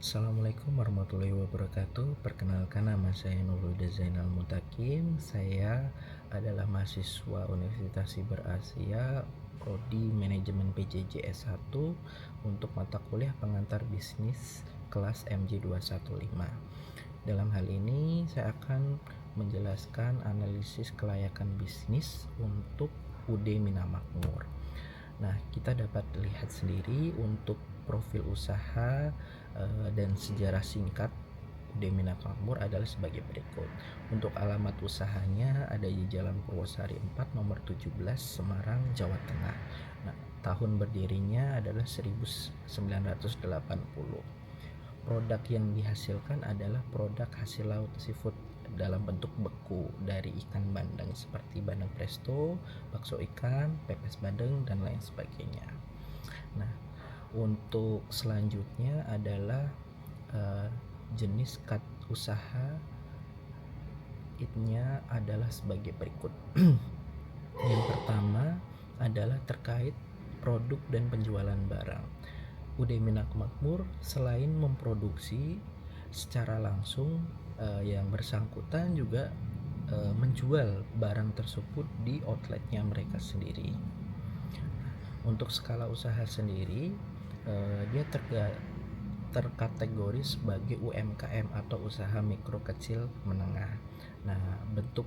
Assalamualaikum warahmatullahi wabarakatuh. Perkenalkan, nama saya Nurhuda Zainal Mutakin. Saya adalah mahasiswa Universitas Siber Asia, Prodi Manajemen PJJ S1 untuk mata kuliah pengantar bisnis kelas MJ215. Dalam hal ini saya akan menjelaskan analisis kelayakan bisnis untuk UD Mina Makmur. Nah, kita dapat lihat sendiri untuk profil usaha dan sejarah singkat UD Mina Makmur adalah sebagai berikut. Untuk alamat usahanya ada di Jalan Purwosari 4 nomor 17 Semarang, Jawa Tengah. Nah, tahun berdirinya adalah 1980. Produk yang dihasilkan adalah produk hasil laut seafood dalam bentuk beku dari ikan bandeng seperti bandeng presto, bakso ikan, pepes bandeng, dan lain sebagainya. Nah, untuk selanjutnya adalah jenis cut usaha nya adalah sebagai berikut. Yang pertama adalah terkait produk dan penjualan barang. UD Mina Makmur selain memproduksi secara langsung, yang bersangkutan juga menjual barang tersebut di outletnya mereka sendiri. Untuk skala usaha sendiri, dia terkategori sebagai UMKM atau usaha mikro kecil menengah. Nah, bentuk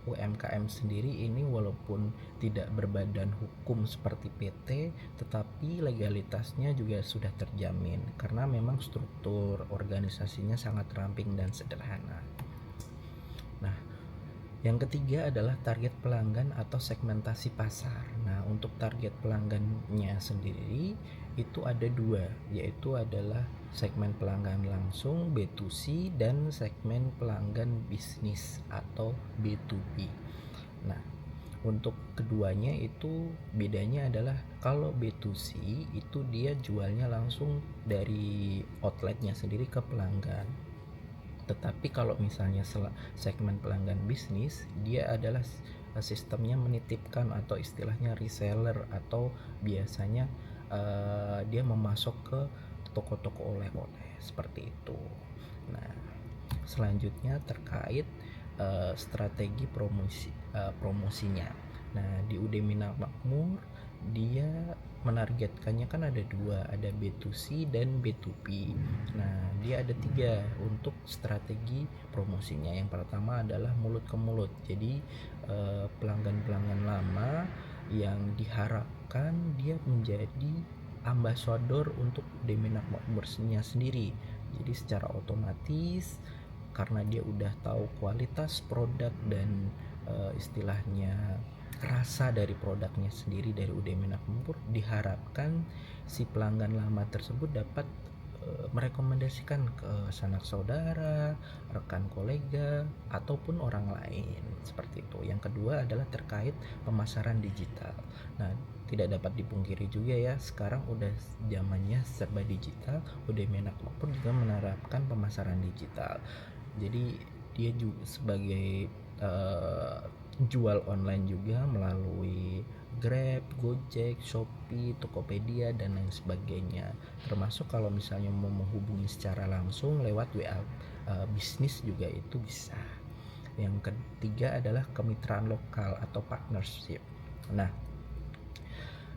UMKM sendiri ini walaupun tidak berbadan hukum seperti PT, tetapi legalitasnya juga sudah terjamin karena memang struktur organisasinya sangat ramping dan sederhana. Nah, yang ketiga adalah target pelanggan atau segmentasi pasar. Nah, untuk target pelanggannya sendiri itu ada dua, yaitu adalah segmen pelanggan langsung B2C dan segmen pelanggan bisnis atau B2B. Nah, untuk keduanya itu bedanya adalah kalau B2C itu dia jualnya langsung dari outletnya sendiri ke pelanggan. Tetapi kalau misalnya segmen pelanggan bisnis, dia adalah sistemnya menitipkan atau istilahnya reseller, atau biasanya dia memasok ke toko-toko oleh-oleh seperti itu. Nah, selanjutnya terkait strategi promosinya. Nah, di UD Mina Makmur dia menargetkannya kan ada dua, ada B2C dan B2B. Nah, dia ada tiga untuk strategi promosinya. Yang pertama adalah mulut ke mulut. Jadi pelanggan-pelanggan lama yang diharapkan dia menjadi ambasador untuk UD Mina Makmurnya sendiri. Jadi secara otomatis karena dia udah tahu kualitas produk dan istilahnya rasa dari produknya sendiri dari UD Mina Makmur, diharapkan si pelanggan lama tersebut dapat merekomendasikan ke sanak saudara, rekan kolega, ataupun orang lain seperti itu. Yang kedua adalah terkait pemasaran digital. Nah, tidak dapat dipungkiri juga ya, sekarang udah zamannya serba digital. UD Mina Makmur juga menerapkan pemasaran digital. Jadi dia juga sebagai jual online juga melalui Grab, Gojek, Shopee, Tokopedia, dan lain sebagainya. Termasuk kalau misalnya mau menghubungi secara langsung lewat WA bisnis juga itu bisa. Yang ketiga adalah kemitraan lokal atau partnership. Nah,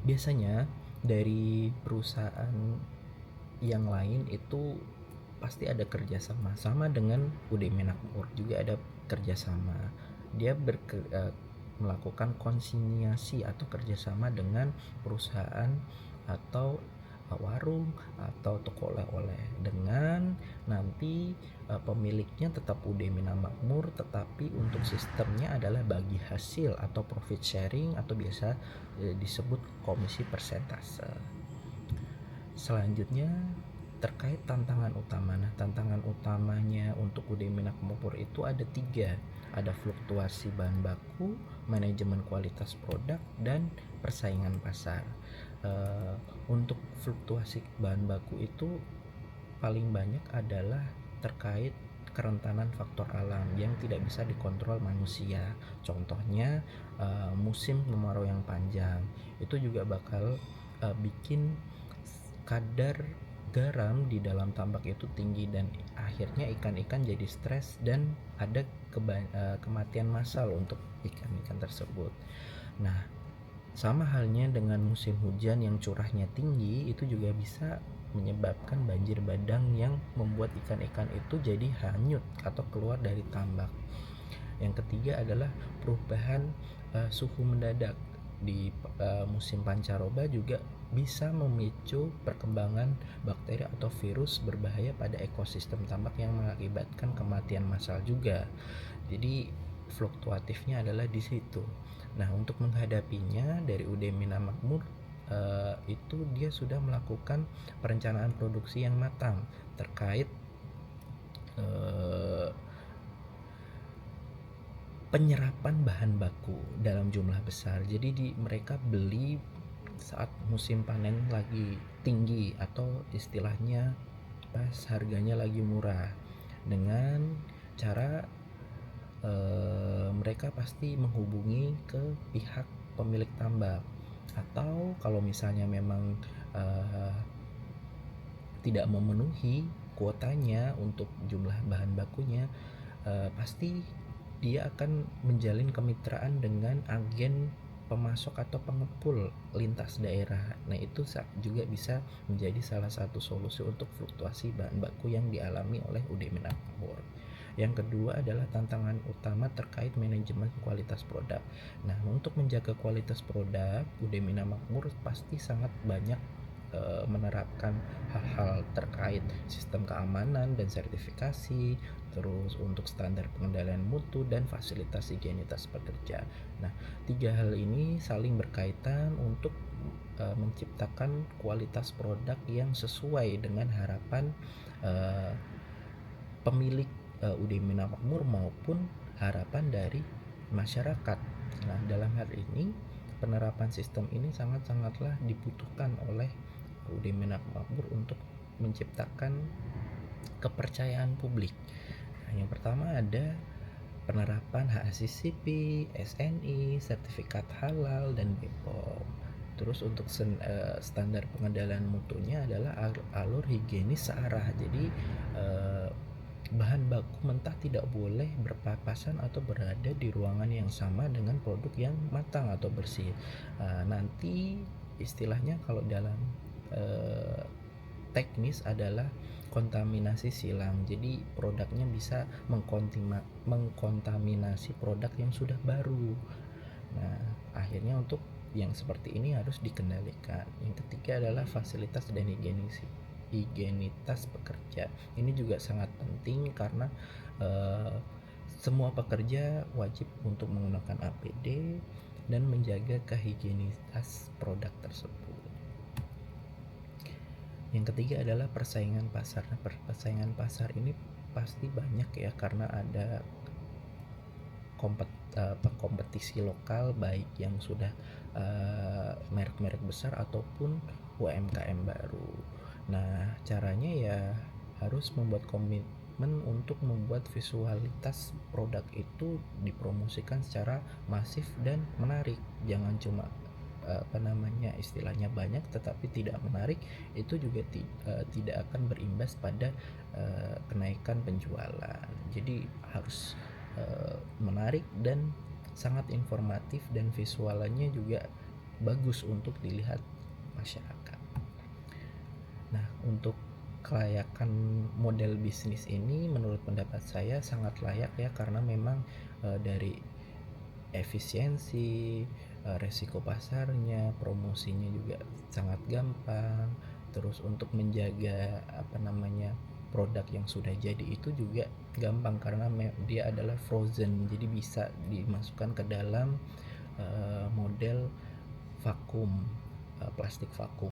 biasanya dari perusahaan yang lain itu pasti ada kerjasama, sama dengan UD Mina Makmur juga ada kerjasama. Dia melakukan konsinyasi atau kerjasama dengan perusahaan atau warung atau toko oleh-oleh, dengan nanti pemiliknya tetap UD Mina Makmur, tetapi untuk sistemnya adalah bagi hasil atau profit sharing atau biasa disebut komisi persentase. Selanjutnya terkait tantangan utama. Nah, tantangan utamanya untuk UD Mina Makmur itu ada tiga. Ada fluktuasi bahan baku, manajemen kualitas produk, dan persaingan pasar. Untuk fluktuasi bahan baku itu paling banyak adalah terkait kerentanan faktor alam yang tidak bisa dikontrol manusia. Contohnya musim kemarau yang panjang itu juga bakal bikin kadar garam di dalam tambak itu tinggi dan akhirnya ikan-ikan jadi stres dan ada kematian massal untuk ikan-ikan tersebut. Nah, sama halnya dengan musim hujan yang curahnya tinggi, itu juga bisa menyebabkan banjir bandang yang membuat ikan-ikan itu jadi hanyut atau keluar dari tambak. Yang ketiga adalah perubahan suhu mendadak di musim pancaroba juga bisa memicu perkembangan bakteri atau virus berbahaya pada ekosistem tambak yang mengakibatkan kematian massal juga. Jadi fluktuatifnya adalah di situ. Nah, untuk menghadapinya dari UD Mina Makmur itu dia sudah melakukan perencanaan produksi yang matang terkait penyerapan bahan baku dalam jumlah besar. Jadi mereka beli saat musim panen lagi tinggi atau istilahnya pas harganya lagi murah, dengan cara mereka pasti menghubungi ke pihak pemilik tambak, atau kalau misalnya memang tidak memenuhi kuotanya untuk jumlah bahan bakunya, pasti dia akan menjalin kemitraan dengan agen pemasok atau pengepul lintas daerah. Nah, itu juga bisa menjadi salah satu solusi untuk fluktuasi bahan baku yang dialami oleh UD Mina Makmur. Yang kedua adalah tantangan utama terkait manajemen kualitas produk. Nah, untuk menjaga kualitas produk, UD Mina Makmur pasti sangat banyak menerapkan hal-hal terkait sistem keamanan dan sertifikasi, terus untuk standar pengendalian mutu dan fasilitas higienitas pekerja. Nah, 3 hal ini saling berkaitan untuk menciptakan kualitas produk yang sesuai dengan harapan pemilik UD Mina Makmur maupun harapan dari masyarakat. Nah, dalam hal ini penerapan sistem ini sangat-sangatlah dibutuhkan oleh UD Mina Makmur untuk menciptakan kepercayaan publik. Nah, yang pertama ada penerapan HACCP, SNI, sertifikat halal, dan BPOM. Terus untuk standar pengendalian mutunya adalah alur higienis searah. Jadi bahan baku mentah tidak boleh berpapasan atau berada di ruangan yang sama dengan produk yang matang atau bersih. Nanti istilahnya kalau dalam teknis adalah kontaminasi silang. Jadi produknya bisa mengkontaminasi produk yang sudah baru. Nah, akhirnya untuk yang seperti ini harus dikendalikan. Yang ketiga adalah fasilitas dan higienitas pekerja. Ini juga sangat penting karena semua pekerja wajib untuk menggunakan APD dan menjaga kehigienitas produk tersebut. Yang ketiga adalah persaingan pasar. Nah, persaingan pasar ini pasti banyak ya, karena ada kompetisi lokal baik yang sudah merek-merek besar ataupun UMKM baru. Nah, caranya ya harus membuat komitmen untuk membuat visualitas produk itu dipromosikan secara masif dan menarik. Jangan cuma istilahnya banyak tetapi tidak menarik, itu juga tidak akan berimbas pada kenaikan penjualan. Jadi harus menarik dan sangat informatif, dan visualnya juga bagus untuk dilihat masyarakat. Nah, untuk kelayakan model bisnis ini menurut pendapat saya sangat layak ya, karena memang dari efisiensi, resiko pasarnya, promosinya juga sangat gampang. Terus untuk menjaga produk yang sudah jadi itu juga gampang karena dia adalah frozen, jadi bisa dimasukkan ke dalam model vakum, plastik vakum.